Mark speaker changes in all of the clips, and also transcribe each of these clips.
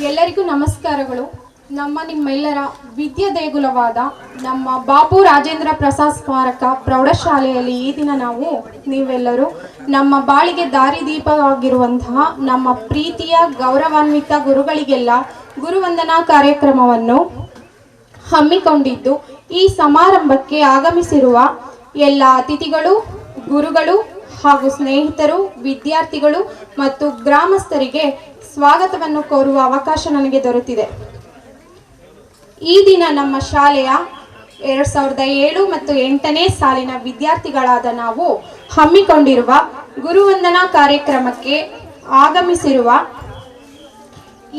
Speaker 1: ಎಲ್ಲರಿಗೂ ನಮಸ್ಕಾರಗಳು. ನಿಮ್ಮೆಲ್ಲರ ವಿದ್ಯಾ ದೇಗುಲವಾದ ನಮ್ಮ ಬಾಪು ರಾಜೇಂದ್ರ ಪ್ರಸಾದ್ ಸ್ಮಾರಕ ಪ್ರೌಢಶಾಲೆಯಲ್ಲಿ ಈ ದಿನ ನೀವೆಲ್ಲರೂ ನಮ್ಮ ಬಾಳಿಗೆ ದಾರಿದೀಪವಾಗಿರುವಂತಹ ನಮ್ಮ ಪ್ರೀತಿಯ ಗೌರವಾನ್ವಿತ ಗುರುಗಳಿಗೆಲ್ಲ ಗುರುವಂದನಾ ಕಾರ್ಯಕ್ರಮವನ್ನು ಹಮ್ಮಿಕೊಂಡಿದ್ದು, ಈ ಸಮಾರಂಭಕ್ಕೆ ಆಗಮಿಸಿರುವ ಎಲ್ಲ ಅತಿಥಿಗಳು, ಗುರುಗಳು ಹಾಗೂ ಸ್ನೇಹಿತರು, ವಿದ್ಯಾರ್ಥಿಗಳು ಮತ್ತು ಗ್ರಾಮಸ್ಥರಿಗೆ ಸ್ವಾಗತವನ್ನು ಕೋರುವ ಅವಕಾಶ ನನಗೆ ದೊರೆತಿದೆ. ಈ ದಿನ ನಮ್ಮ ಶಾಲೆಯ 2007 ಮತ್ತು 8ನೇ ಸಾಲಿನ ವಿದ್ಯಾರ್ಥಿಗಳಾದ ನಾವು ಹಮ್ಮಿಕೊಂಡಿರುವ ಗುರುವಂದನಾ ಕಾರ್ಯಕ್ರಮಕ್ಕೆ ಆಗಮಿಸಿರುವ,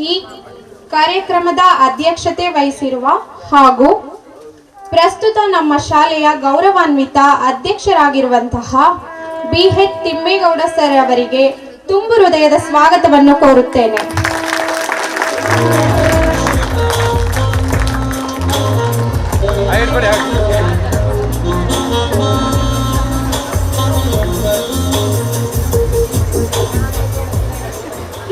Speaker 1: ಈ ಕಾರ್ಯಕ್ರಮದ ಅಧ್ಯಕ್ಷತೆ ವಹಿಸಿರುವ ಹಾಗೂ ಪ್ರಸ್ತುತ ನಮ್ಮ ಶಾಲೆಯ ಗೌರವಾನ್ವಿತ ಅಧ್ಯಕ್ಷರಾಗಿರುವಂತಹ BH ತಿಮ್ಮೇಗೌಡ ಸರ್ ಅವರಿಗೆ ತುಂಬು ಹೃದಯದ ಸ್ವಾಗತವನ್ನು ಕೋರುತ್ತೇನೆ.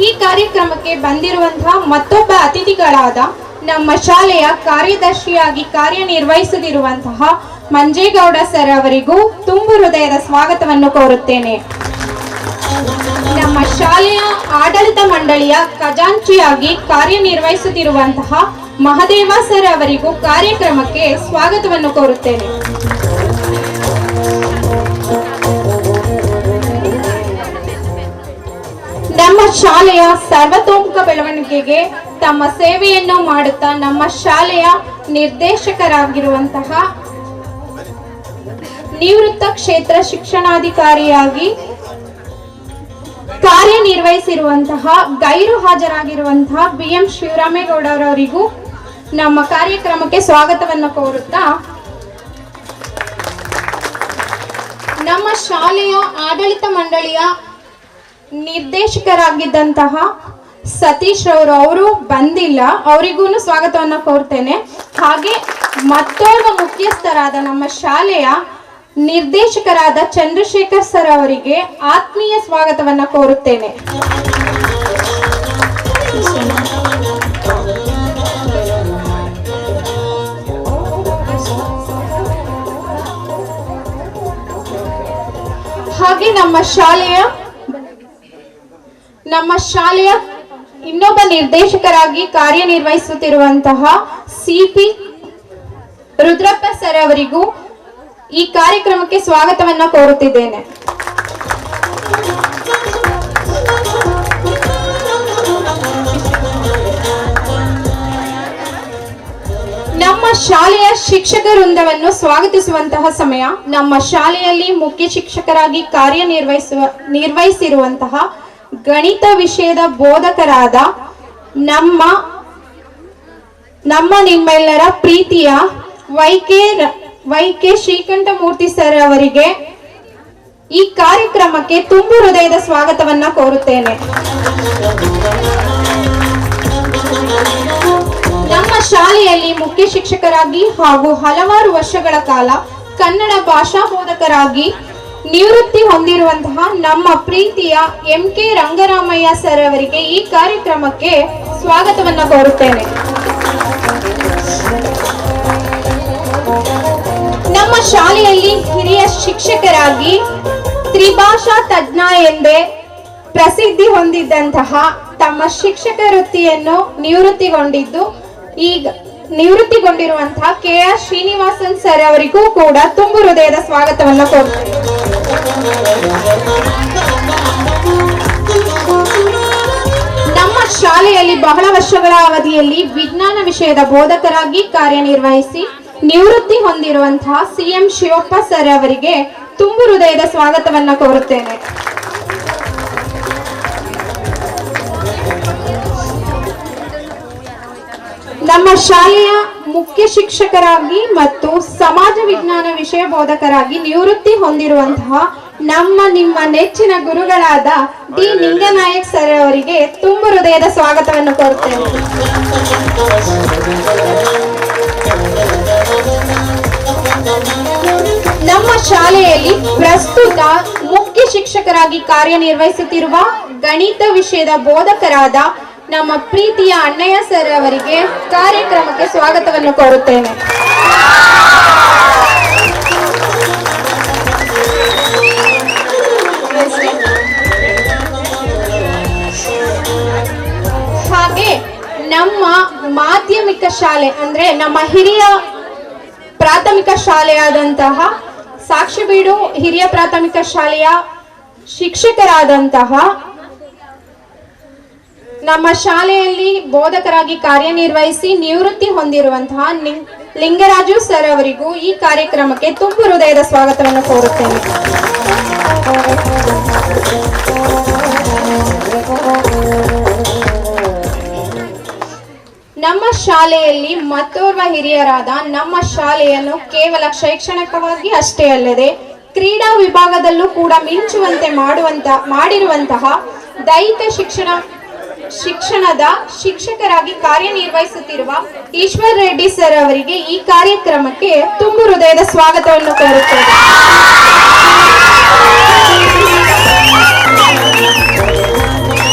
Speaker 1: ಈ ಕಾರ್ಯಕ್ರಮಕ್ಕೆ ಬಂದಿರುವಂತಹ ಮತ್ತೊಬ್ಬ ಅತಿಥಿಗಳಾದ ನಮ್ಮ ಶಾಲೆಯ ಕಾರ್ಯದರ್ಶಿಯಾಗಿ ಕಾರ್ಯನಿರ್ವಹಿಸದಿರುವಂತಹ ಮಂಜೇಗೌಡ ಸರ್ ಅವರಿಗೂ ತುಂಬು ಹೃದಯದ ಸ್ವಾಗತವನ್ನು ಕೋರುತ್ತೇನೆ. ನಮ್ಮ ಶಾಲೆಯ ಆಡಳಿತ ಮಂಡಳಿಯ ಖಜಾಂಚಿಯಾಗಿ ಕಾರ್ಯನಿರ್ವಹಿಸುತ್ತಿರುವಂತಹ ಮಹದೇವ ಸರ್ ಅವರಿಗೂ ಕಾರ್ಯಕ್ರಮಕ್ಕೆ ಸ್ವಾಗತವನ್ನು ಕೋರುತ್ತೇನೆ. ನಮ್ಮ ಶಾಲೆಯ ಸರ್ವತೋಮುಖ ಬೆಳವಣಿಗೆಗೆ ತಮ್ಮ ಸೇವೆಯನ್ನು ಮಾಡುತ್ತಾ ನಮ್ಮ ಶಾಲೆಯ ನಿರ್ದೇಶಕರಾಗಿರುವಂತಹ ನಿವೃತ್ತ ಕ್ಷೇತ್ರ ಶಿಕ್ಷಣಾಧಿಕಾರಿಯಾಗಿ ಕಾರ್ಯನಿರ್ವಹಿಸಿರುವಂತಹ ಗೈರು ಹಾಜರಾಗಿರುವಂತಹ BM ಶಿವರಾಮೇಗೌಡರವರಿಗೂ ನಮ್ಮ ಕಾರ್ಯಕ್ರಮಕ್ಕೆ ಸ್ವಾಗತವನ್ನು ಕೋರುತ್ತಾ, ನಮ್ಮ ಶಾಲೆಯ ಆಡಳಿತ ಮಂಡಳಿಯ ನಿರ್ದೇಶಕರಾಗಿದ್ದಂತಹ ಸತೀಶ್ ಅವರು ಬಂದಿಲ್ಲ, ಅವರಿಗೂ ಸ್ವಾಗತವನ್ನು ಕೋರ್ತೇನೆ. ಹಾಗೆ ಮತ್ತೋರ್ವ ಮುಖ್ಯಸ್ಥರಾದ ನಮ್ಮ ಶಾಲೆಯ ನಿರ್ದೇಶಕರಾದ ಚಂದ್ರಶೇಖರ್ ಸರ್ ಅವರಿಗೆ ಆತ್ಮೀಯ ಸ್ವಾಗತವನ್ನು ಕೋರುತ್ತೇನೆ. ಹಾಗೆ ನಮ್ಮ ಶಾಲೆಯ ಇನ್ನೊಬ್ಬ ನಿರ್ದೇಶಕರಾಗಿ ಕಾರ್ಯನಿರ್ವಹಿಸುತ್ತಿರುವಂತಹ CP ರುದ್ರಪ್ಪ ಸರ್ ಅವರಿಗೂ ಈ ಕಾರ್ಯಕ್ರಮಕ್ಕೆ ಸ್ವಾಗತವನ್ನು ಕೋರುತ್ತಿದ್ದೇನೆ. ನಮ್ಮ ಶಾಲೆಯ ಶಿಕ್ಷಕ ವೃಂದವನ್ನು ಸ್ವಾಗತಿಸುವಂತಹ ಸಮಯ. ನಮ್ಮ ಶಾಲೆಯಲ್ಲಿ ಮುಖ್ಯ ಶಿಕ್ಷಕರಾಗಿ ನಿರ್ವಹಿಸಿರುವಂತಹ ಗಣಿತ ವಿಷಯದ ಬೋಧಕರಾದ ನಿಮ್ಮೆಲ್ಲರ ಪ್ರೀತಿಯ YK ಶ್ರೀಕಂಠಮೂರ್ತಿ ಸರ್ ಅವರಿಗೆ ಈ ಕಾರ್ಯಕ್ರಮಕ್ಕೆ ತುಂಬು ಹೃದಯದ ಸ್ವಾಗತವನ್ನ ಕೋರುತ್ತೇನೆ. ನಮ್ಮ ಶಾಲೆಯಲ್ಲಿ ಮುಖ್ಯ ಶಿಕ್ಷಕರಾಗಿ ಹಾಗೂ ಹಲವಾರು ವರ್ಷಗಳ ಕಾಲ ಕನ್ನಡ ಭಾಷಾ ಬೋಧಕರಾಗಿ ನಿವೃತ್ತಿ ಹೊಂದಿರುವಂತಹ ನಮ್ಮ ಪ್ರೀತಿಯ MK ರಂಗರಾಮಯ್ಯ ಸರ್ ಅವರಿಗೆ ಈ ಕಾರ್ಯಕ್ರಮಕ್ಕೆ ಸ್ವಾಗತವನ್ನ ಕೋರುತ್ತೇನೆ. ನಮ್ಮ ಶಾಲೆಯಲ್ಲಿ ಹಿರಿಯ ಶಿಕ್ಷಕರಾಗಿ ತ್ರಿಭಾಷಾ ತಜ್ಞ ಎಂದೇ ಪ್ರಸಿದ್ಧಿ ಹೊಂದಿದ್ದಂತಹ ತಮ್ಮ ಶಿಕ್ಷಕ ವೃತ್ತಿಯನ್ನು ನಿವೃತ್ತಿಗೊಂಡಿರುವಂತಹ KR ಶ್ರೀನಿವಾಸನ್ ಸರ್ ಅವರಿಗೂ ಕೂಡ ತುಂಬು ಹೃದಯದ ಸ್ವಾಗತವನ್ನು ಕೋರುತ್ತೇನೆ. ನಮ್ಮ ಶಾಲೆಯಲ್ಲಿ ಬಹಳ ವರ್ಷಗಳ ಅವಧಿಯಲ್ಲಿ ವಿಜ್ಞಾನ ವಿಷಯದ ಬೋಧಕರಾಗಿ ಕಾರ್ಯನಿರ್ವಹಿಸಿ ನಿವೃತ್ತಿ ಹೊಂದಿರುವಂತಹ CM ಶಿವಪ್ಪ ಸರ್ ಅವರಿಗೆ ತುಂಬು ಹೃದಯದ ಸ್ವಾಗತವನ್ನು ಕೋರುತ್ತೇನೆ. ನಮ್ಮ ಶಾಲೆಯ ಮುಖ್ಯ ಶಿಕ್ಷಕರಾಗಿ ಮತ್ತು ಸಮಾಜ ವಿಜ್ಞಾನ ವಿಷಯ ಬೋಧಕರಾಗಿ ನಿವೃತ್ತಿ ಹೊಂದಿರುವಂತಹ ನಿಮ್ಮ ನೆಚ್ಚಿನ ಗುರುಗಳಾದ D ನಿಂಗನಾಯಕ್ ಸರ್ ಅವರಿಗೆ ತುಂಬು ಹೃದಯದ ಸ್ವಾಗತವನ್ನು ಕೋರುತ್ತೇನೆ. ನಮ್ಮ ಶಾಲೆಯಲ್ಲಿ ಪ್ರಸ್ತುತ ಮುಖ್ಯ ಶಿಕ್ಷಕರಾಗಿ ಕಾರ್ಯನಿರ್ವಹಿಸುತ್ತಿರುವ ಗಣಿತ ವಿಷಯದ ಬೋಧಕರಾದ ನಮ್ಮ ಪ್ರೀತಿಯ ಅಣ್ಣಯ್ಯ ಸರ್ ಅವರಿಗೆ ಕಾರ್ಯಕ್ರಮಕ್ಕೆ ಸ್ವಾಗತವನ್ನು ಕೋರುತ್ತೇನೆ. ಹಾಗೆ ನಮ್ಮ ಮಾಧ್ಯಮಿಕ ಶಾಲೆ ಅಂದ್ರೆ ನಮ್ಮ ಹಿರಿಯ ಪ್ರಾಥಮಿಕ ಶಾಲೆಯಾದಂತಹ ಸಾಕ್ಷಿಬೀಡು ಹಿರಿಯ ಪ್ರಾಥಮಿಕ ಶಾಲೆಯ ಶಿಕ್ಷಕರಾದಂತಹ ನಮ್ಮ ಶಾಲೆಯಲ್ಲಿ ಬೋಧಕರಾಗಿ ಕಾರ್ಯನಿರ್ವಹಿಸಿ ನಿವೃತ್ತಿ ಹೊಂದಿರುವಂತಹ ಲಿಂಗರಾಜು ಸರ್ ಅವರಿಗೂ ಈ ಕಾರ್ಯಕ್ರಮಕ್ಕೆ ತುಂಬು ಹೃದಯದ ಸ್ವಾಗತವನ್ನು ಕೋರುತ್ತೇನೆ. ನಮ್ಮ ಶಾಲೆಯಲ್ಲಿ ಮತ್ತೋರ್ವ ಹಿರಿಯರಾದ ನಮ್ಮ ಶಾಲೆಯನ್ನು ಕೇವಲ ಶೈಕ್ಷಣಿಕವಾಗಿ ಅಷ್ಟೇ ಅಲ್ಲದೆ ಕ್ರೀಡಾ ವಿಭಾಗದಲ್ಲೂ ಕೂಡ ಮಿಂಚುವಂತೆ ಮಾಡಿರುವಂತಹ ದೈಹಿಕ ಶಿಕ್ಷಣದ ಶಿಕ್ಷಕರಾಗಿ ಕಾರ್ಯನಿರ್ವಹಿಸುತ್ತಿರುವ ಈಶ್ವರ್ ರೆಡ್ಡಿ ಸರ್ ಅವರಿಗೆ ಈ ಕಾರ್ಯಕ್ರಮಕ್ಕೆ ತುಂಬು ಹೃದಯದ ಸ್ವಾಗತವನ್ನು ಕೋರುತ್ತೇವೆ.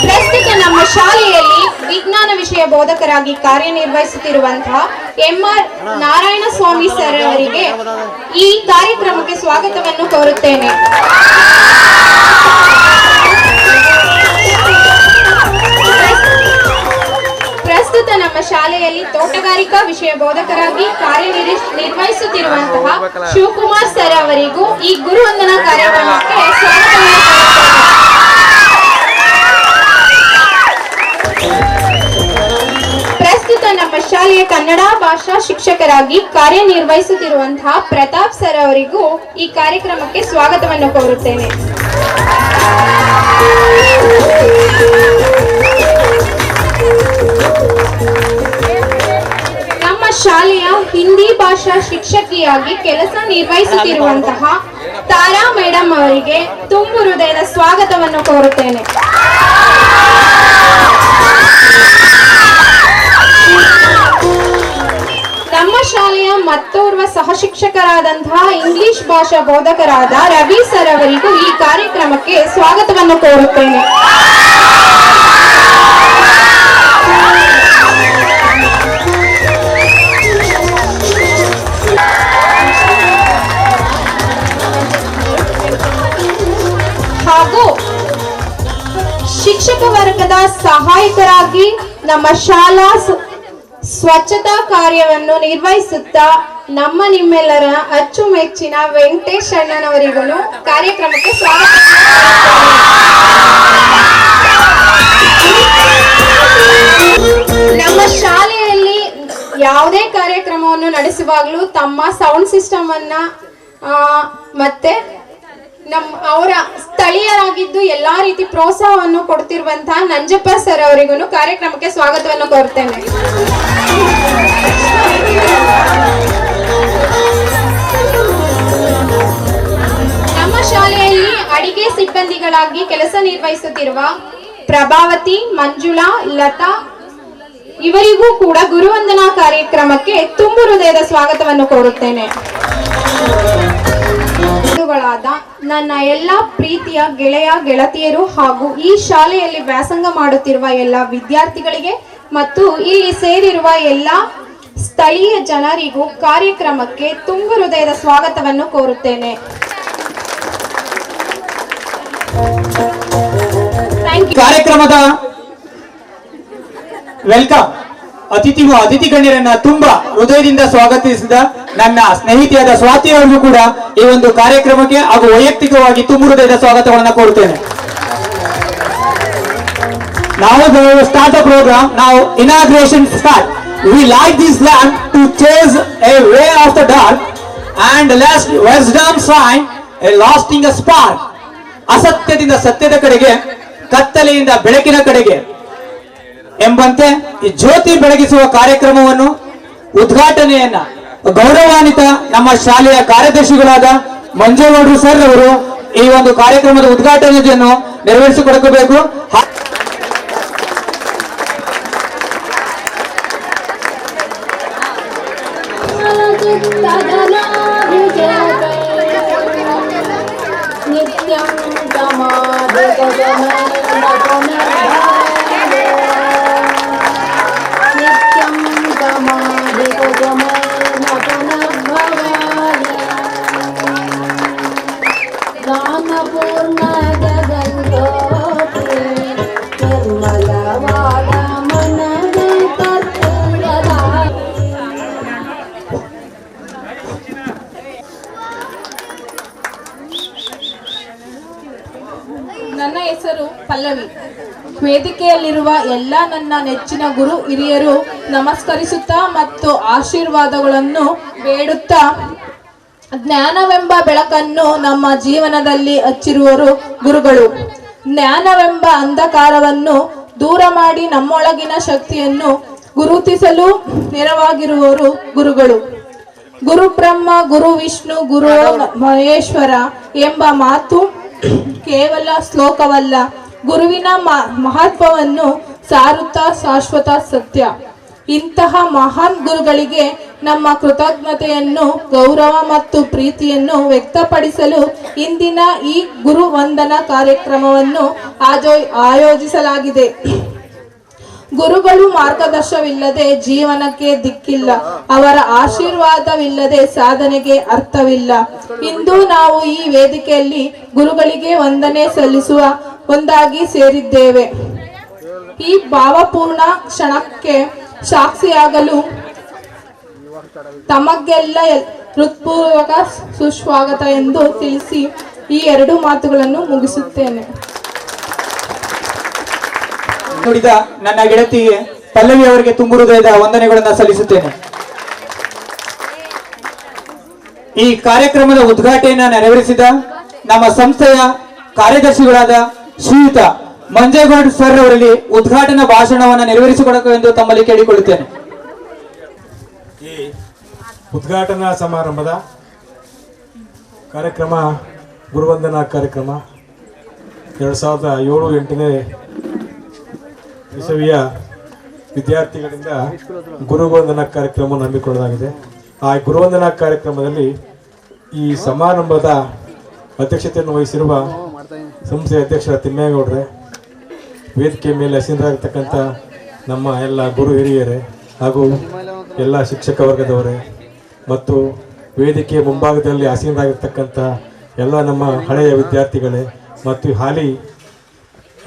Speaker 1: ಪ್ರಸ್ತುತ ನಮ್ಮ ಶಾಲೆಯಲ್ಲಿ ವಿಜ್ಞಾನ ವಿಷಯ ಬೋಧಕರಾಗಿ ಕಾರ್ಯನಿರ್ವಹಿಸುತ್ತಿರುವಂತಹ MR ನಾರಾಯಣ ಸ್ವಾಮಿ ಸರ್ ಅವರಿಗೆ ಈ ಕಾರ್ಯಕ್ರಮಕ್ಕೆ ಸ್ವಾಗತವನ್ನು ಕೋರುತ್ತೇನೆ. ಪ್ರಸ್ತುತ ನಮ್ಮ ಶಾಲೆಯಲ್ಲಿ ತೋಟಗಾರಿಕಾ ವಿಷಯ ಬೋಧಕರಾಗಿ ಕಾರ್ಯನಿರ್ವಹಿಸುತ್ತಿರುವಂತಹ ಶಿವಕುಮಾರ್ ಸರ್ ಅವರಿಗೂ ಈ ಗುರುವಂದನಾ ಕಾರ್ಯಕ್ರಮಕ್ಕೆ ಸ್ವಾಗತವನ್ನು ಪ್ರಸ್ತುತ ನಮ್ಮ ಶಾಲೆಯ ಕನ್ನಡ ಭಾಷಾ ಶಿಕ್ಷಕರಾಗಿ ಕಾರ್ಯನಿರ್ವಹಿಸುತ್ತಿರುವಂತಹ ಪ್ರತಾಪ್ ಸರ್ ಅವರಿಗೂ ಈ ಕಾರ್ಯಕ್ರಮಕ್ಕೆ ಸ್ವಾಗತವನ್ನು ಕೋರುತ್ತೇನೆ. ನಮ್ಮ ಶಾಲೆಯ ಹಿಂದಿ ಭಾಷಾ ಶಿಕ್ಷಕಿಯಾಗಿ ಕೆಲಸ ನಿರ್ವಹಿಸುತ್ತಿರುವಂತಹ ತಾರಾ ಮೇಡಮ್ ಅವರಿಗೆ ತುಂಬು ಹೃದಯದ ಸ್ವಾಗತವನ್ನು ಕೋರುತ್ತೇನೆ. ನಮ್ಮ ಶಾಲೆಯ ಮತ್ತೋರ್ವ ಸಹ ಶಿಕ್ಷಕರಾದಂತಹ ಇಂಗ್ಲಿಷ್ ಭಾಷಾ ಬೋಧಕರಾದ ರವಿ ಸರ್ ಅವರಿಗೂ ಈ ಕಾರ್ಯಕ್ರಮಕ್ಕೆ ಸ್ವಾಗತವನ್ನು ಕೋರುತ್ತೇನೆ. ಹಾಗೂ ಶಿಕ್ಷಕ ವರ್ಗದ ಸಹಾಯಕರಾಗಿ ನಮ್ಮ ಶಾಲಾ ಸ್ವಚ್ಛತಾ ಕಾರ್ಯವನ್ನು ನಿರ್ವಹಿಸುತ್ತಾ ನಿಮ್ಮೆಲ್ಲರ ಅಚ್ಚುಮೆಚ್ಚಿನ ವೆಂಕಟೇಶ್ ಅಣ್ಣನವರಿಗೂ ಕಾರ್ಯಕ್ರಮಕ್ಕೆ ಸ್ವಾಗತ. ನಮ್ಮ ಶಾಲೆಯಲ್ಲಿ ಯಾವುದೇ ಕಾರ್ಯಕ್ರಮವನ್ನು ನಡೆಸುವಾಗಲೂ ತಮ್ಮ ಸೌಂಡ್ ಸಿಸ್ಟಮ್ ಅನ್ನ ಮತ್ತೆ ಅವರ ಸ್ಥಳೀಯರಾಗಿದ್ದು ಎಲ್ಲಾ ರೀತಿ ಪ್ರೋತ್ಸಾಹವನ್ನು ಕೊಡ್ತಿರುವಂತಹ ನಂಜಪ್ಪ ಸರ್ ಅವರಿಗೂ ಕಾರ್ಯಕ್ರಮಕ್ಕೆ ಸ್ವಾಗತವನ್ನು ಕೋರುತ್ತೇನೆ. ನಮ್ಮ ಶಾಲೆಯಲ್ಲಿ ಅಡಿಗೆ ಸಿಬ್ಬಂದಿಗಳಾಗಿ ಕೆಲಸ ನಿರ್ವಹಿಸುತ್ತಿರುವ ಪ್ರಭಾವತಿ, ಮಂಜುಳಾ, ಲತಾ ಇವರಿಗೂ ಕೂಡ ಗುರುವಂದನಾ ಕಾರ್ಯಕ್ರಮಕ್ಕೆ ತುಂಬು ಹೃದಯದ ಸ್ವಾಗತವನ್ನು ಕೋರುತ್ತೇನೆ. ನನ್ನ ಎಲ್ಲ ಪ್ರೀತಿಯ ಗೆಳೆಯ ಗೆಳತಿಯರು ಹಾಗೂ ಈ ಶಾಲೆಯಲ್ಲಿ ವ್ಯಾಸಂಗ ಮಾಡುತ್ತಿರುವ ಎಲ್ಲ ವಿದ್ಯಾರ್ಥಿಗಳಿಗೆ ಮತ್ತು ಇಲ್ಲಿ ಸೇರಿರುವ ಎಲ್ಲ ಸ್ಥಳೀಯ ಜನರಿಗೂ ಕಾರ್ಯಕ್ರಮಕ್ಕೆ ತುಂಬು ಹೃದಯದ ಸ್ವಾಗತವನ್ನು ಕೋರುತ್ತೇನೆ.
Speaker 2: ಕಾರ್ಯಕ್ರಮದ ವೆಲ್ಕಮ್ ಅತಿಥಿ ಗಣ್ಯರನ್ನ ತುಂಬಾ ಹೃದಯದಿಂದ ಸ್ವಾಗತಿಸಿದ ನನ್ನ ಸ್ನೇಹಿತೆಯಾದ ಸ್ವಾತಿ ಅವರಿಗೂ ಕೂಡ ಈ ಒಂದು ಕಾರ್ಯಕ್ರಮಕ್ಕೆ ಹಾಗೂ ವೈಯಕ್ತಿಕವಾಗಿ ತುಂಬ ಹೃದಯದ ಸ್ವಾಗತವನ್ನು ಕೋರುತ್ತೇನೆ. Now we start the program. Now inauguration start. We light this lamp to chase away of the dark and lest wisdom shine, a lasting spark. ಅಸತ್ಯದಿಂದ ಸತ್ಯದ ಕಡೆಗೆ, ಕತ್ತಲೆಯಿಂದ ಬೆಳಕಿನ ಕಡೆಗೆ ಎಂಬಂತೆ ಈ ಜ್ಯೋತಿ ಬೆಳಗಿಸುವ ಕಾರ್ಯಕ್ರಮವನ್ನು ಉದ್ಘಾಟನೆಯನ್ನ ಗೌರವಾನ್ವಿತ ನಮ್ಮ ಶಾಲೆಯ ಕಾರ್ಯದರ್ಶಿಗಳಾದ ಮಂಜೇಗೌಡರು ಸರ್ ಅವರು ಈ ಒಂದು ಕಾರ್ಯಕ್ರಮದ ಉದ್ಘಾಟನೆಯನ್ನು ನೆರವೇರಿಸಿಕೊಡಬೇಕು.
Speaker 3: ಪಲ್ಲವಿ. ವೇದಿಕೆಯಲ್ಲಿರುವ ಎಲ್ಲ ನನ್ನ ನೆಚ್ಚಿನ ಗುರು ಹಿರಿಯರು ನಮಸ್ಕರಿಸುತ್ತಾ ಮತ್ತು ಆಶೀರ್ವಾದಗಳನ್ನು ಬೇಡುತ್ತಾ, ಜ್ಞಾನವೆಂಬ ಬೆಳಕನ್ನು ನಮ್ಮ ಜೀವನದಲ್ಲಿ ಹಚ್ಚಿರುವರು ಗುರುಗಳು. ಜ್ಞಾನವೆಂಬ ಅಂಧಕಾರವನ್ನು ದೂರ ಮಾಡಿ ನಮ್ಮೊಳಗಿನ ಶಕ್ತಿಯನ್ನು ಗುರುತಿಸಲು ನೆರವಾಗಿರುವರು ಗುರುಗಳು. ಗುರು ಬ್ರಹ್ಮ, ಗುರು ವಿಷ್ಣು, ಗುರು ಮಹೇಶ್ವರ ಎಂಬ ಮಾತು ಕೇವಲ ಶ್ಲೋಕವಲ್ಲ, ಗುರುವಿನ ಮಹತ್ವವನ್ನು ಸಾರುತ್ತಾ ಶಾಶ್ವತ ಸತ್ಯ. ಇಂತಹ ಮಹಾನ್ ಗುರುಗಳಿಗೆ ನಮ್ಮ ಕೃತಜ್ಞತೆಯನ್ನು, ಗೌರವ ಮತ್ತು ಪ್ರೀತಿಯನ್ನು ವ್ಯಕ್ತಪಡಿಸಲು ಇಂದಿನ ಈ ಗುರು ವಂದನಾ ಕಾರ್ಯಕ್ರಮವನ್ನು ಆಯೋಜಿಸಲಾಗಿದೆ. ಗುರುಗಳು ಮಾರ್ಗದರ್ಶನವಿಲ್ಲದೆ ಜೀವನಕ್ಕೆ ದಿಕ್ಕಿಲ್ಲ, ಅವರ ಆಶೀರ್ವಾದವಿಲ್ಲದೆ ಸಾಧನೆಗೆ ಅರ್ಥವಿಲ್ಲ. ಇಂದು ನಾವು ಈ ವೇದಿಕೆಯಲ್ಲಿ ಗುರುಗಳಿಗೆ ವಂದನೆ ಸಲ್ಲಿಸುವ ಒಂದಾಗಿ ಸೇರಿದ್ದೇವೆ. ಈ ಭಾವಪೂರ್ಣ ಕ್ಷಣಕ್ಕೆ ಸಾಕ್ಷಿಯಾಗಲು ತಮಗೆಲ್ಲ ಹೃತ್ಪೂರ್ವಕ ಸುಸ್ವಾಗತ ಎಂದು ತಿಳಿಸಿ ಈ ಎರಡು ಮಾತುಗಳನ್ನು ಮುಗಿಸುತ್ತೇನೆ.
Speaker 2: ನುಡಿದ ನನ್ನ ಗೆಳತಿಗೆ ಪಲ್ಲವಿ ಅವರಿಗೆ ತುಂಬು ಹೃದಯದ ವಂದನೆಗಳನ್ನು ಸಲ್ಲಿಸುತ್ತೇನೆ. ಈ ಕಾರ್ಯಕ್ರಮದ ಉದ್ಘಾಟನೆಯನ್ನು ನೆರವೇರಿಸಿದ ನಮ್ಮ ಸಂಸ್ಥೆಯ ಕಾರ್ಯದರ್ಶಿಗಳಾದ ಶ್ರೀಯುತ ಮಂಜೇಗೌಡ ಸರ್ ಅವರಲ್ಲಿ ಉದ್ಘಾಟನಾ ಭಾಷಣವನ್ನು ನೆರವೇರಿಸಿಕೊಡಬೇಕು ಎಂದು ತಮ್ಮಲ್ಲಿ ಕೇಳಿಕೊಳ್ಳುತ್ತೇನೆ.
Speaker 4: ಈ ಉದ್ಘಾಟನಾ ಸಮಾರಂಭದ ಕಾರ್ಯಕ್ರಮ ಗುರುವಂದನಾ ಕಾರ್ಯಕ್ರಮ 2007-8ನೇ ಇಸವಿಯ ವಿದ್ಯಾರ್ಥಿಗಳಿಂದ ಗುರುವಂದನಾ ಕಾರ್ಯಕ್ರಮವನ್ನು ಹಮ್ಮಿಕೊಳ್ಳಲಾಗಿದೆ. ಆ ಗುರುವಂದನಾ ಕಾರ್ಯಕ್ರಮದಲ್ಲಿ ಈ ಸಮಾರಂಭದ ಅಧ್ಯಕ್ಷತೆಯನ್ನು ವಹಿಸಿರುವ ಸಂಸ್ಥೆಯ ಅಧ್ಯಕ್ಷರ ತಿಮ್ಮೇಗೌಡರೇ, ವೇದಿಕೆ ಮೇಲೆ ಹಸೀನರಾಗಿರ್ತಕ್ಕಂಥ ನಮ್ಮ ಎಲ್ಲ ಗುರು ಹಿರಿಯರೇ ಹಾಗೂ ಎಲ್ಲ ಶಿಕ್ಷಕ ವರ್ಗದವರೇ ಮತ್ತು ವೇದಿಕೆಯ ಮುಂಭಾಗದಲ್ಲಿ ಹಸೀನರಾಗಿರ್ತಕ್ಕಂಥ ಎಲ್ಲ ನಮ್ಮ ಹಳೆಯ ವಿದ್ಯಾರ್ಥಿಗಳೇ ಮತ್ತು ಹಾಲಿ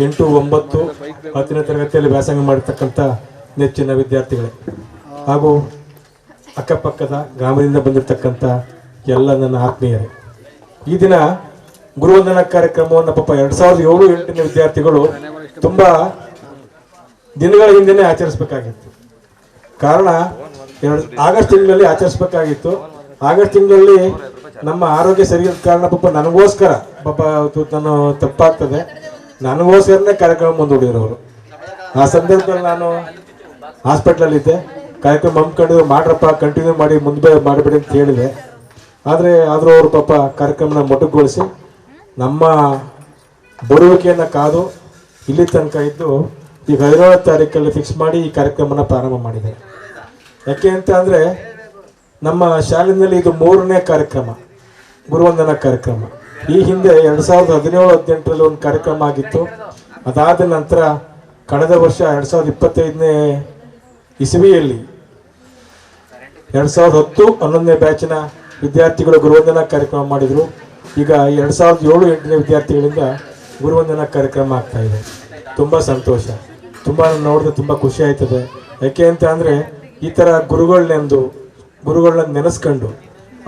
Speaker 4: 8, 9, 10ನೇ ತರಗತಿಯಲ್ಲಿ ವ್ಯಾಸಂಗ ಮಾಡಿರ್ತಕ್ಕಂಥ ನೆಚ್ಚಿನ ವಿದ್ಯಾರ್ಥಿಗಳೇ ಹಾಗೂ ಅಕ್ಕಪಕ್ಕದ ಗ್ರಾಮದಿಂದ ಬಂದಿರತಕ್ಕಂಥ ಎಲ್ಲ ನನ್ನ ಆತ್ಮೀಯರೇ, ಈ ದಿನ ಗುರುವಂದನಾ ಕಾರ್ಯಕ್ರಮವನ್ನು 2007-8ನೇ ವಿದ್ಯಾರ್ಥಿಗಳು ತುಂಬ ದಿನಗಳ ಹಿಂದೆನೇ ಆಚರಿಸಬೇಕಾಗಿತ್ತು. ಕಾರಣ ಆಗಸ್ಟ್ ತಿಂಗಳಲ್ಲಿ ಆಚರಿಸಬೇಕಾಗಿತ್ತು. ಆಗಸ್ಟ್ ತಿಂಗಳಲ್ಲಿ ನಮ್ಮ ಆರೋಗ್ಯ ಸರಿಯಾದ ಕಾರಣ ನನಗೋಸ್ಕರ ನಾನು ತಪ್ಪಾಗ್ತದೆ, ನನಗೋಸ್ಕರನೇ ಕಾರ್ಯಕ್ರಮ ಮುಂದೂಡಿರೋರು. ಆ ಸಂದರ್ಭದಲ್ಲಿ ನಾನು ಹಾಸ್ಪಿಟ್ಲಲ್ಲಿದ್ದೆ. ಕಾರ್ಯಕ್ರಮ ಹಮ್ಮಿಕೊಂಡಿದ್ರು, ಮಾಡ್ರಪ್ಪ ಕಂಟಿನ್ಯೂ ಮಾಡಿ ಮುಂದೆ ಮಾಡಿಬಿಡಿ ಅಂತ ಹೇಳಿದೆ. ಆದರೂ ಅವರು ಕಾರ್ಯಕ್ರಮನ ಮೊಟಕುಗೊಳಿಸಿ ನಮ್ಮ ಬರುವಿಕೆಯನ್ನು ಕಾದು ಇಲ್ಲಿ ತನಕ ಇದ್ದು ಈಗ 17ನೇ ತಾರೀಕಲ್ಲಿ ಫಿಕ್ಸ್ ಮಾಡಿ ಈ ಕಾರ್ಯಕ್ರಮನ ಪ್ರಾರಂಭ ಮಾಡಿದೆ. ಯಾಕೆ ಅಂತ ಅಂದರೆ ನಮ್ಮ ಶಾಲೆಯಲ್ಲಿ ಇದು 3ನೇ ಕಾರ್ಯಕ್ರಮ, ಗುರುವಂದನಾ ಕಾರ್ಯಕ್ರಮ. ಈ ಹಿಂದೆ 2017-18ರಲ್ಲಿ ಒಂದು ಕಾರ್ಯಕ್ರಮ ಆಗಿತ್ತು. ಅದಾದ ನಂತರ ಕಳೆದ ವರ್ಷ 2025ನೇ ಇಸವಿಯಲ್ಲಿ 2010-11ನೇ ಬ್ಯಾಚಿನ ವಿದ್ಯಾರ್ಥಿಗಳು ಗುರುವಂದನಾ ಕಾರ್ಯಕ್ರಮ ಮಾಡಿದರು. ಈಗ 2007-8ನೇ ವಿದ್ಯಾರ್ಥಿಗಳಿಂದ ಗುರುವಂದನಾ ಕಾರ್ಯಕ್ರಮ ಆಗ್ತಾ ಇದೆ. ತುಂಬ ಸಂತೋಷ, ತುಂಬ ನೋಡಿದ್ರೆ ತುಂಬ ಖುಷಿ ಆಯ್ತದೆ. ಯಾಕೆ ಅಂತ ಅಂದರೆ ಈ ಥರ ಗುರುಗಳನ್ನ ನೆನೆಸ್ಕೊಂಡು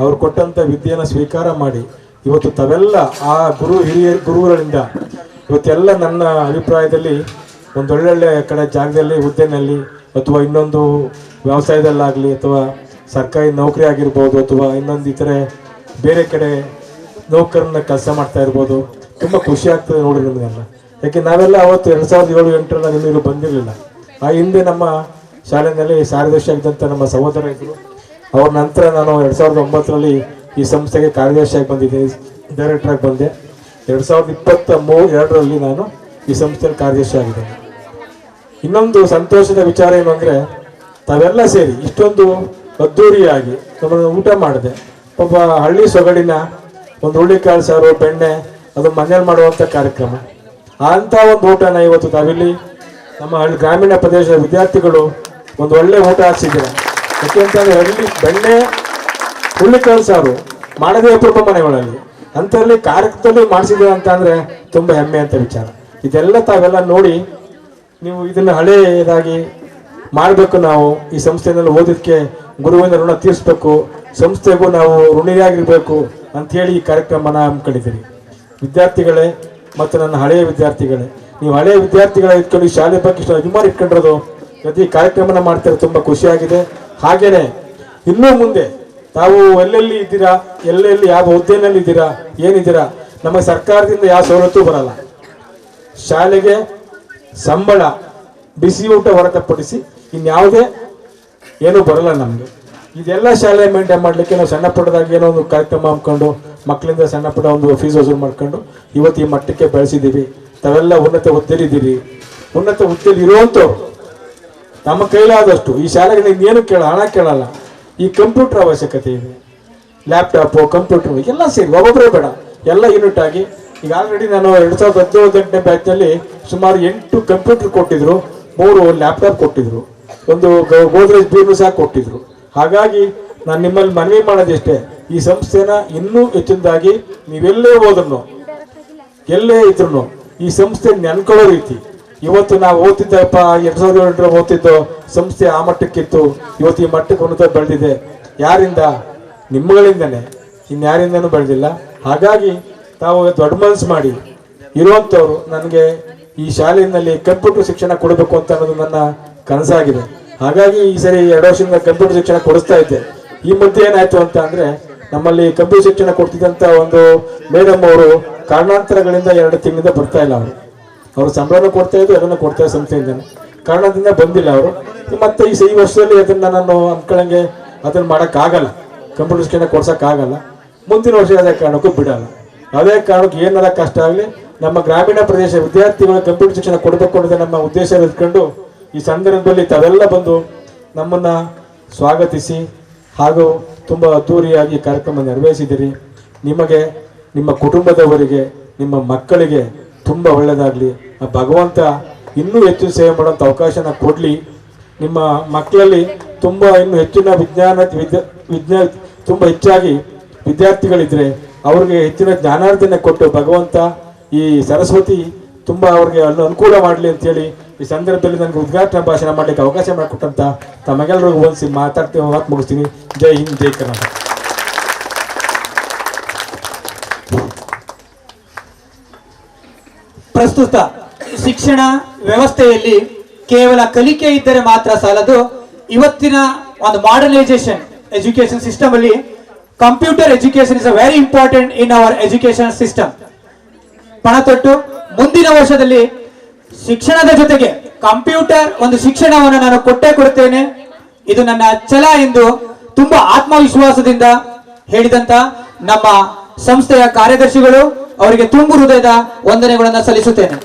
Speaker 4: ಅವ್ರು ಕೊಟ್ಟಂಥ ವಿದ್ಯೆಯನ್ನು ಸ್ವೀಕಾರ ಮಾಡಿ ಇವತ್ತು ತಾವೆಲ್ಲ ಆ ಗುರುಗಳಿಂದ ಇವತ್ತೆಲ್ಲ ನನ್ನ ಅಭಿಪ್ರಾಯದಲ್ಲಿ ಒಂದೊಳ್ಳೊಳ್ಳೆ ಕಡೆ ಜಾಗದಲ್ಲಿ ಹುದ್ದೆನಲ್ಲಿ ಅಥವಾ ಇನ್ನೊಂದು ವ್ಯವಸಾಯದಲ್ಲಾಗಲಿ ಅಥವಾ ಸರ್ಕಾರಿ ನೌಕರಿ ಆಗಿರ್ಬೋದು ಅಥವಾ ಇನ್ನೊಂದು ಇತರೆ ಬೇರೆ ಕಡೆ ನೌಕರನ್ನ ಕೆಲಸ ಮಾಡ್ತಾ ಇರ್ಬೋದು. ತುಂಬ ಖುಷಿ ಆಗ್ತದೆ ನೋಡ್ರಿ ನಿಮಗೆಲ್ಲ. ಯಾಕೆ ನಾವೆಲ್ಲ ಅವತ್ತು 2007-8ರಲ್ಲಿ ನಿಮಗೂ ಬಂದಿರಲಿಲ್ಲ. ಆ ಹಿಂದೆ ನಮ್ಮ ಶಾಲೆಯಲ್ಲಿ ಕಾರ್ಯದರ್ಶಿ ಆಗಿದ್ದಂಥ ನಮ್ಮ ಸಹೋದರ ಇದ್ದರು. ಅವ್ರ ನಂತರ ನಾನು 2009ರಲ್ಲಿ ಈ ಸಂಸ್ಥೆಗೆ ಕಾರ್ಯದರ್ಶಿಯಾಗಿ ಬಂದಿದ್ದೀನಿ, ಡೈರೆಕ್ಟರಾಗಿ ಬಂದೆ. 2022ರಲ್ಲಿ ನಾನು ಈ ಸಂಸ್ಥೆಯಲ್ಲಿ ಕಾರ್ಯದರ್ಶಿ ಆಗಿದ್ದೇನೆ. ಇನ್ನೊಂದು ಸಂತೋಷದ ವಿಚಾರ ಏನು ಅಂದರೆ ತಾವೆಲ್ಲ ಸೇರಿ ಇಷ್ಟೊಂದು ಅದ್ದೂರಿಯಾಗಿ ನಮ್ಮನ್ನು ಊಟ ಮಾಡಿದೆ. ಪಾಪ ಹಳ್ಳಿ ಸೊಗಡಿನ ಒಂದು ಹುಳ್ಳಿಕಾಳು ಸಾರು, ಬೆಣ್ಣೆ ಅದು ಮನೇಲಿ ಮಾಡುವಂಥ ಕಾರ್ಯಕ್ರಮ. ಅಂಥ ಒಂದು ಊಟನ ಇವತ್ತು ತಾವಿಲ್ಲಿ ನಮ್ಮ ಗ್ರಾಮೀಣ ಪ್ರದೇಶದ ವಿದ್ಯಾರ್ಥಿಗಳು ಒಂದು ಒಳ್ಳೆ ಊಟ ಹಾಕ್ಸಿದ್ದೀರ. ಯಾಕೆ ಅಂತಂದರೆ ಹಳ್ಳಿ ಬೆಣ್ಣೆ ಹುಳ್ಳಿಕಾಳು ಸಾರು ಮಾಡದೇ ಅಪರೂಪ ಮನೆಗಳಲ್ಲಿ, ಅಂಥಲ್ಲಿ ಕಾರ್ಯಕ್ರಮದಲ್ಲಿ ಮಾಡಿಸಿದ್ದೀರ ಅಂತ ಅಂದರೆ ತುಂಬ ಹೆಮ್ಮೆ ಅಂತ ವಿಚಾರ. ಇದೆಲ್ಲ ತಾವೆಲ್ಲ ನೋಡಿ ನೀವು ಇದನ್ನು ಹಳೆಯದಾಗಿ ಮಾಡಬೇಕು. ನಾವು ಈ ಸಂಸ್ಥೆಯಲ್ಲಿ ಓದೋದಕ್ಕೆ ಗುರುವಿನ ಋಣ ತೀರಿಸ್ಬೇಕು, ಸಂಸ್ಥೆಗೂ ನಾವು ಋಣಿಯಾಗಿರ್ಬೇಕು ಅಂಥೇಳಿ ಈ ಕಾರ್ಯಕ್ರಮನ ಹಮ್ಮಿಕೊಂಡಿದ್ದೀರಿ. ವಿದ್ಯಾರ್ಥಿಗಳೇ ಮತ್ತು ನನ್ನ ಹಳೆಯ ವಿದ್ಯಾರ್ಥಿಗಳೇ, ನೀವು ಹಳೆ ವಿದ್ಯಾರ್ಥಿಗಳ ಇಟ್ಕೊಂಡು ಈ ಶಾಲೆ ಬಗ್ಗೆ ಇಷ್ಟು ಅಭಿಮಾನ ಇಟ್ಕೊಂಡಿರೋದು ಪ್ರತಿ ಕಾರ್ಯಕ್ರಮನ ಮಾಡ್ತಾರೆ, ತುಂಬ ಖುಷಿಯಾಗಿದೆ. ಹಾಗೇನೆ ಇನ್ನೂ ಮುಂದೆ ತಾವು ಎಲ್ಲೆಲ್ಲಿ ಇದ್ದೀರಾ, ಎಲ್ಲೆಲ್ಲಿ ಯಾವ ಹುದ್ದೆನಲ್ಲಿ ಇದ್ದೀರಾ, ಏನಿದ್ದೀರಾ, ನಮಗೆ ಸರ್ಕಾರದಿಂದ ಯಾವ ಸವಲತ್ತು ಬರಲ್ಲ. ಶಾಲೆಗೆ ಸಂಬಳ, ಬಿಸಿ ಊಟ ಹೊರತುಪಡಿಸಿ ಇನ್ಯಾವುದೇ ಏನೂ ಬರಲ್ಲ ನಮಗೆ. ಇದೆಲ್ಲ ಶಾಲೆ ಮೇಂಟೈನ್ ಮಾಡಲಿಕ್ಕೆ ನಾವು ಸಣ್ಣ ಪುಟ್ಟದಾಗಿ ಏನೋ ಒಂದು ಕಾರ್ಯಕ್ರಮ ಹಮ್ಮಿಕೊಂಡು ಮಕ್ಕಳಿಂದ ಸಣ್ಣ ಪುಟ್ಟ ಒಂದು ಫೀಸ್ ವಸೂಲು ಮಾಡ್ಕೊಂಡು ಇವತ್ತು ಈ ಮಟ್ಟಕ್ಕೆ ಬೆಳೆಸಿದ್ದೀವಿ. ತಾವೆಲ್ಲ ಉನ್ನತ ಹುದ್ದೆಲಿದ್ದೀರಿ. ಉನ್ನತ ಹುದ್ದೆಲಿ ಇರುವಂಥವ್ರು ನಮ್ಮ ಕೈಲಾದಷ್ಟು ಈ ಶಾಲೆಗೆ ಇನ್ನೇನು ಹಣ ಕೇಳಲ್ಲ. ಈ ಕಂಪ್ಯೂಟರ್ ಅವಶ್ಯಕತೆ ಇದೆ, ಲ್ಯಾಪ್ಟಾಪು, ಕಂಪ್ಯೂಟರ್ ಎಲ್ಲ ಸೇರಿ ಒಬ್ಬೊಬ್ಬರೇ ಬೇಡ, ಎಲ್ಲ ಯೂನಿಟ್ ಆಗಿ. ಈಗ ಆಲ್ರೆಡಿ ನಾನು 2017-18ನೇ ಬ್ಯಾಚ್ನಲ್ಲಿ ಸುಮಾರು 8 ಕಂಪ್ಯೂಟರ್ ಕೊಟ್ಟಿದ್ರು, 3 ಲ್ಯಾಪ್ಟಾಪ್ ಕೊಟ್ಟಿದ್ರು, ಒಂದು ಗೋದ್ರೇಜ್ ಬೀರ್ನು ಸಹ ಕೊಟ್ಟಿದ್ರು. ಹಾಗಾಗಿ ನಾನು ನಿಮ್ಮಲ್ಲಿ ಮನವಿ ಮಾಡೋದಿಷ್ಟೇ, ಈ ಸಂಸ್ಥೆನ ಇನ್ನೂ ಹೆಚ್ಚಿನದಾಗಿ ನೀವೆಲ್ಲೇ ಹೋದ್ರು, ಎಲ್ಲೇ ಇದ್ರು ಈ ಸಂಸ್ಥೆ ನೆನ್ಕೊಳ್ಳೋ ರೀತಿ. ಇವತ್ತು ನಾವು ಓದ್ತಿದ್ದಪ್ಪ 2007 ಓದ್ತಿದ್ದೋ ಸಂಸ್ಥೆ ಆ ಮಟ್ಟಕ್ಕಿತ್ತು, ಇವತ್ತು ಈ ಮಟ್ಟಕ್ಕೆ ಉನ್ನತ ಬೆಳೆದಿದೆ. ಯಾರಿಂದ? ನಿಮ್ಮಗಳಿಂದನೇ, ಇನ್ಯಾರಿಂದನೂ ಬೆಳೆದಿಲ್ಲ. ಹಾಗಾಗಿ ತಾವು ದೊಡ್ಡ ಮನಸ್ಸು ಮಾಡಿ ಇರುವಂಥವ್ರು ನನಗೆ ಈ ಶಾಲೆಯಲ್ಲಿ ಕಂಪ್ಯೂಟರ್ ಶಿಕ್ಷಣ ಕೊಡಬೇಕು ಅಂತ ಅನ್ನೋದು ನನ್ನ ಕನಸಾಗಿದೆ. ಹಾಗಾಗಿ ಈ ಸರಿ 2 ವರ್ಷದಿಂದ ಕಂಪ್ಯೂಟರ್ ಶಿಕ್ಷಣ ಕೊಡಿಸ್ತಾ ಇದ್ದೆ. ಈ ಮಧ್ಯೆ ಏನಾಯ್ತು ಅಂತ ಅಂದ್ರೆ ನಮ್ಮಲ್ಲಿ ಕಂಪ್ಯೂಟರ್ ಶಿಕ್ಷಣ ಕೊಡ್ತಿದ್ದಂತ ಒಂದು ಮೇಡಮ್ ಅವರು ಕಾರಣಾಂತರಗಳಿಂದ 2 ತಿಂಗಳಿಂದ ಬರ್ತಾ ಇಲ್ಲ. ಅವರು ಸಂಬಳನೂ ಕೊಡ್ತಾ ಇದ್ರು, ಎಲ್ಲನೂ ಕೊಡ್ತಾ ಇದ್ದ ಸಂಸ್ಥೆಯಿಂದ ಕಾರಣದಿಂದ ಬಂದಿಲ್ಲ ಅವರು. ಮತ್ತೆ ಈ ವರ್ಷದಲ್ಲಿ ಅದನ್ನ ನಾನು ಅನ್ಕೊಳ್ಳಂಗೆ ಅದನ್ನ ಮಾಡೋಕ್ಕಾಗಲ್ಲ, ಕಂಪ್ಯೂಟರ್ ಶಿಕ್ಷಣ ಕೊಡ್ಸೋಕ್ಕಾಗಲ್ಲ. ಮುಂದಿನ ವರ್ಷ ಯಾವುದೇ ಕಾರಣಕ್ಕೂ ಬಿಡಲ್ಲ. ಯಾವುದೇ ಕಾರಣಕ್ಕೂ ಏನಾರ ಕಷ್ಟ ಆಗಲಿ ನಮ್ಮ ಗ್ರಾಮೀಣ ಪ್ರದೇಶ ವಿದ್ಯಾರ್ಥಿಗಳು ಕಂಪ್ಯೂಟರ್ ಶಿಕ್ಷಣ ಕೊಡಬೇಕು ಅನ್ನೋದೇ ನಮ್ಮ ಉದ್ದೇಶ ಇಟ್ಕೊಂಡು ಈ ಸಂದರ್ಭದಲ್ಲಿ ತಾವೆಲ್ಲ ಬಂದು ನಮ್ಮನ್ನ ಸ್ವಾಗತಿಸಿ ಹಾಗೂ ತುಂಬ ಅದ್ದೂರಿಯಾಗಿ ಕಾರ್ಯಕ್ರಮ ನೆರವೇರಿಸಿದಿರಿ. ನಿಮಗೆ, ನಿಮ್ಮ ಕುಟುಂಬದವರಿಗೆ, ನಿಮ್ಮ ಮಕ್ಕಳಿಗೆ ತುಂಬ ಒಳ್ಳೆಯದಾಗಲಿ. ಆ ಭಗವಂತ ಇನ್ನೂ ಹೆಚ್ಚು ಸೇವೆ ಮಾಡೋಂಥ ಅವಕಾಶನ ಕೊಡಲಿ. ನಿಮ್ಮ ಮಕ್ಕಳಲ್ಲಿ ತುಂಬ ಇನ್ನೂ ಹೆಚ್ಚಿನ ವಿಜ್ಞಾನ ತುಂಬ ಹೆಚ್ಚಾಗಿ ವಿದ್ಯಾರ್ಥಿಗಳಿದ್ರೆ ಅವ್ರಿಗೆ ಹೆಚ್ಚಿನ ಜ್ಞಾನಾರ್ಜನೆ ಕೊಟ್ಟು ಭಗವಂತ ಈ ಸರಸ್ವತಿ ತುಂಬ ಅವ್ರಿಗೆ ಅನುಕೂಲ ಮಾಡಲಿ ಅಂತೇಳಿ ಈ ಸಂದರ್ಭದಲ್ಲಿ ನನಗೆ ಉದ್ಘಾಟನಾ ಭಾಷಣ ಮಾಡಲಿಕ್ಕೆ ಅವಕಾಶ ಮಾಡಿಕೊಟ್ಟಂತ ತಮಗೆಲ್ಲರಿಗೂ ಹೋಲಿಸಿ ಮಾತು ಮುಗಿಸ್ತೀನಿ. ಜೈ ಹಿಂದ್, ಜೈ ಕರ್ನಾಟಕ.
Speaker 2: ಪ್ರಸ್ತುತ ಶಿಕ್ಷಣ ವ್ಯವಸ್ಥೆಯಲ್ಲಿ ಕೇವಲ ಕಲಿಕೆ ಇದ್ದರೆ ಮಾತ್ರ ಸಾಲದು. ಇವತ್ತಿನ ಒಂದು ಮಾಡರ್ನೈಸೇಷನ್ ಎಜುಕೇಶನ್ ಸಿಸ್ಟಮ್ ಅಲ್ಲಿ computer education is a very important in our education system. ಪಣತೊಟ್ಟು ಮುಂದಿನ ವರ್ಷದಲ್ಲಿ ಶಿಕ್ಷಣದ ಜೊತೆಗೆ ಕಂಪ್ಯೂಟರ್ ಒಂದು ಶಿಕ್ಷಣವನ್ನು ನಾನು ಕೊಟ್ಟೇ ಕೊಡುತ್ತೇನೆ, ಇದು ನನ್ನ ಛಲ ಎಂದು ತುಂಬಾ ಆತ್ಮವಿಶ್ವಾಸದಿಂದ ಹೇಳಿದಂತ ನಮ್ಮ ಸಂಸ್ಥೆಯ ಕಾರ್ಯದರ್ಶಿಗಳು ಅವರಿಗೆ ತುಂಬು ಹೃದಯದ ವಂದನೆಗಳನ್ನು ಸಲ್ಲಿಸುತ್ತೇನೆ.